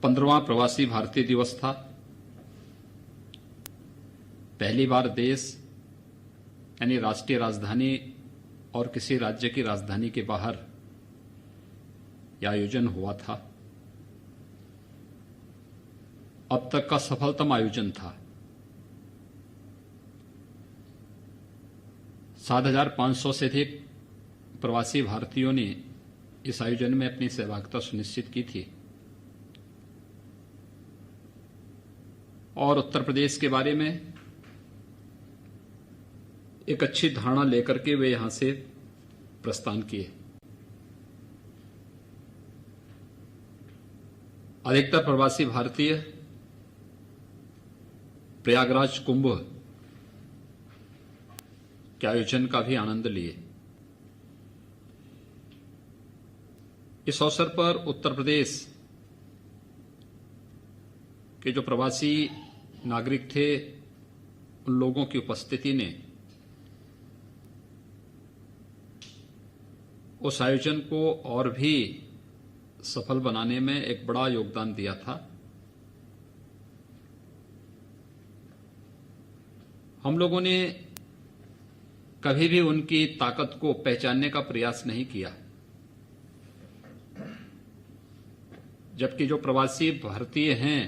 15वां प्रवासी भारतीय दिवस था। पहली बार देश यानी राष्ट्रीय राजधानी और किसी राज्य की राजधानी के बाहर यह आयोजन हुआ था। अब तक का सफलतम आयोजन था। 7,500 से अधिक प्रवासी भारतीयों ने इस आयोजन में अपनी सहभागिता सुनिश्चित की थी और उत्तर प्रदेश के बारे में एक अच्छी धारणा लेकर के वे यहां से प्रस्थान किए। अधिकतर प्रवासी भारतीय प्रयागराज कुंभ के आयोजन का भी आनंद लिए। इस अवसर पर उत्तर प्रदेश के जो प्रवासी नागरिक थे उन लोगों की उपस्थिति ने उस आयोजन को और भी सफल बनाने में एक बड़ा योगदान दिया था। हम लोगों ने कभी भी उनकी ताकत को पहचानने का प्रयास नहीं किया, जबकि जो प्रवासी भारतीय हैं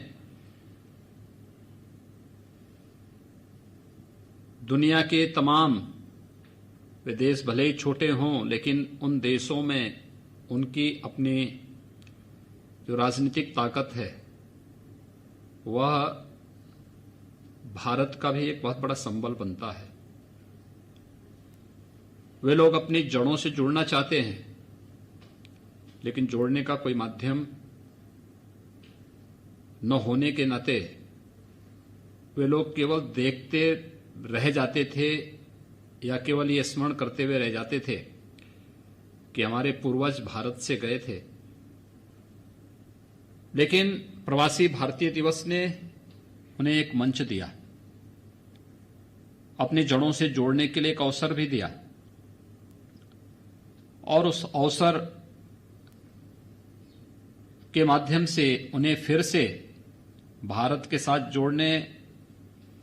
दुनिया के तमाम वे देश भले ही छोटे हों, लेकिन उन देशों में उनकी अपनी जो राजनीतिक ताकत है वह भारत का भी एक बहुत बड़ा संबल बनता है। वे लोग अपनी जड़ों से जुड़ना चाहते हैं, लेकिन जोड़ने का कोई माध्यम न होने के नाते वे लोग केवल देखते रह जाते थे या केवल ये स्मरण करते हुए रह जाते थे कि हमारे पूर्वज भारत से गए थे। लेकिन प्रवासी भारतीय दिवस ने उन्हें एक मंच दिया, अपनी जड़ों से जोड़ने के लिए एक अवसर भी दिया और उस अवसर के माध्यम से उन्हें फिर से भारत के साथ जोड़ने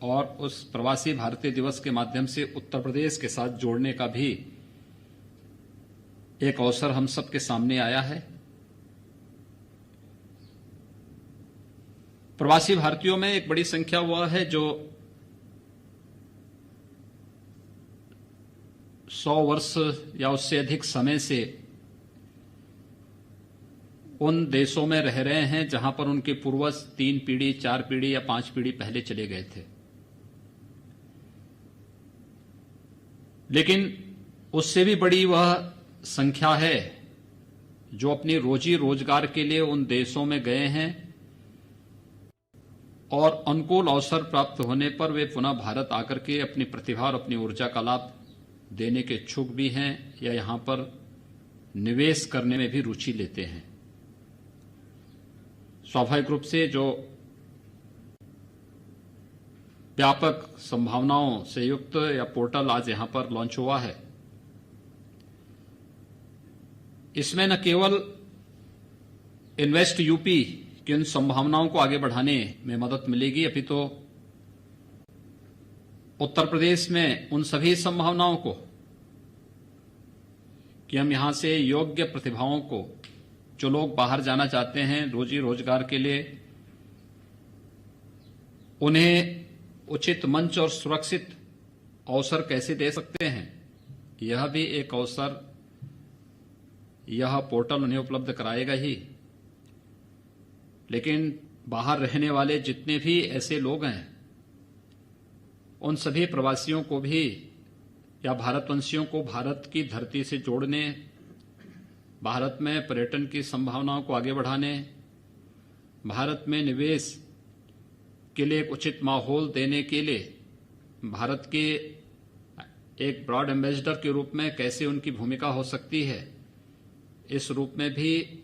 और उस प्रवासी भारतीय दिवस के माध्यम से उत्तर प्रदेश के साथ जोड़ने का भी एक अवसर हम सबके सामने आया है। प्रवासी भारतीयों में एक बड़ी संख्या हुआ है जो 100 वर्ष या उससे अधिक समय से उन देशों में रह रहे हैं जहां पर उनके पूर्वज 3 पीढ़ी, 4 पीढ़ी या 5 पीढ़ी पहले चले गए थे। लेकिन उससे भी बड़ी वह संख्या है जो अपनी रोजी रोजगार के लिए उन देशों में गए हैं और अनुकूल अवसर प्राप्त होने पर वे पुनः भारत आकर के अपनी प्रतिभा और अपनी ऊर्जा का लाभ देने के इच्छुक भी हैं या यहां पर निवेश करने में भी रुचि लेते हैं। स्वाभाविक रूप से जो व्यापक संभावनाओं से युक्त या पोर्टल आज यहां पर लॉन्च हुआ है, इसमें न केवल इन्वेस्ट यूपी की उन संभावनाओं को आगे बढ़ाने में मदद मिलेगी, अभी तो उत्तर प्रदेश में उन सभी संभावनाओं को कि हम यहां से योग्य प्रतिभाओं को, जो लोग बाहर जाना चाहते हैं रोजी रोजगार के लिए, उन्हें उचित मंच और सुरक्षित अवसर कैसे दे सकते हैं, यह भी एक अवसर यह पोर्टल उन्हें उपलब्ध कराएगा ही। लेकिन बाहर रहने वाले जितने भी ऐसे लोग हैं उन सभी प्रवासियों को भी या भारतवंशियों को भारत की धरती से जोड़ने, भारत में पर्यटन की संभावनाओं को आगे बढ़ाने, भारत में निवेश के लिए एक उचित माहौल देने के लिए भारत के एक ब्रॉड एम्बेसडर के रूप में कैसे उनकी भूमिका हो सकती है, इस रूप में भी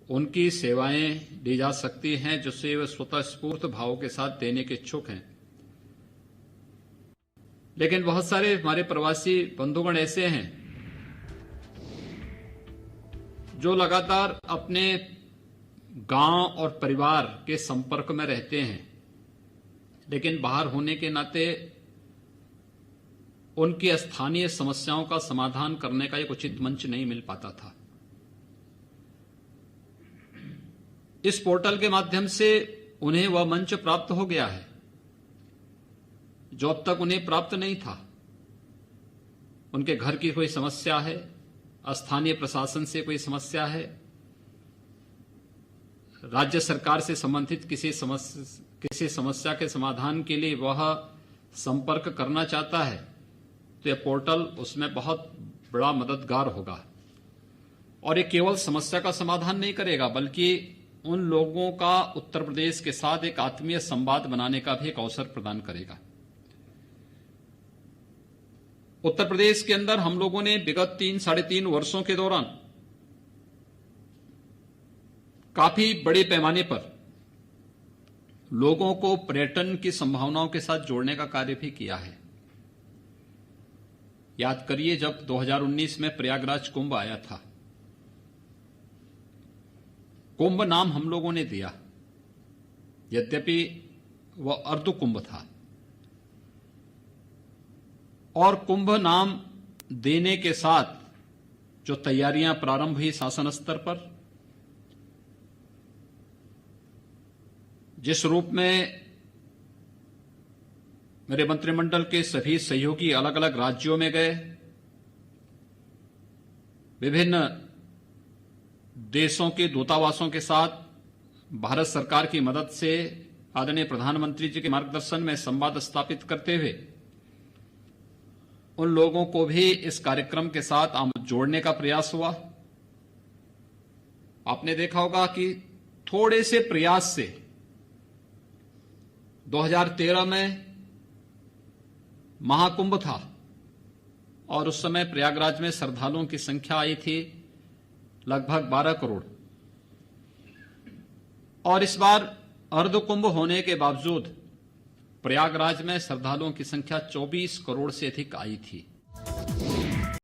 उनकी सेवाएं दी जा सकती हैं जिससे वे स्वतः स्फूर्त भाव के साथ देने के इच्छुक हैं। लेकिन बहुत सारे हमारे प्रवासी बंधुगण ऐसे हैं जो लगातार अपने गांव और परिवार के संपर्क में रहते हैं, लेकिन बाहर होने के नाते उनकी स्थानीय समस्याओं का समाधान करने का एक उचित मंच नहीं मिल पाता था। इस पोर्टल के माध्यम से उन्हें वह मंच प्राप्त हो गया है जो अब तक उन्हें प्राप्त नहीं था। उनके घर की कोई समस्या है, स्थानीय प्रशासन से कोई समस्या है, राज्य सरकार से संबंधित किसी समस्या के समाधान के लिए वह संपर्क करना चाहता है, तो यह पोर्टल उसमें बहुत बड़ा मददगार होगा। और ये केवल समस्या का समाधान नहीं करेगा, बल्कि उन लोगों का उत्तर प्रदेश के साथ एक आत्मीय संवाद बनाने का भी एक अवसर प्रदान करेगा। उत्तर प्रदेश के अंदर हम लोगों ने विगत 3-3.5 वर्षों के दौरान काफी बड़े पैमाने पर लोगों को पर्यटन की संभावनाओं के साथ जोड़ने का कार्य भी किया है। याद करिए, जब 2019 में प्रयागराज कुंभ आया था, कुंभ नाम हम लोगों ने दिया, यद्यपि वह अर्ध कुंभ था, और कुंभ नाम देने के साथ जो तैयारियां प्रारंभ हुई शासन स्तर पर, जिस रूप में मेरे मंत्रिमंडल के सभी सहयोगी अलग अलग राज्यों में गए, विभिन्न देशों के दूतावासों के साथ भारत सरकार की मदद से आदरणीय प्रधानमंत्री जी के मार्गदर्शन में संवाद स्थापित करते हुए उन लोगों को भी इस कार्यक्रम के साथ जोड़ने का प्रयास हुआ। आपने देखा होगा कि थोड़े से प्रयास से 2013 में महाकुंभ था और उस समय प्रयागराज में श्रद्धालुओं की संख्या आई थी लगभग 12 करोड़, और इस बार अर्ध कुंभ होने के बावजूद प्रयागराज में श्रद्धालुओं की संख्या 24 करोड़ से अधिक आई थी।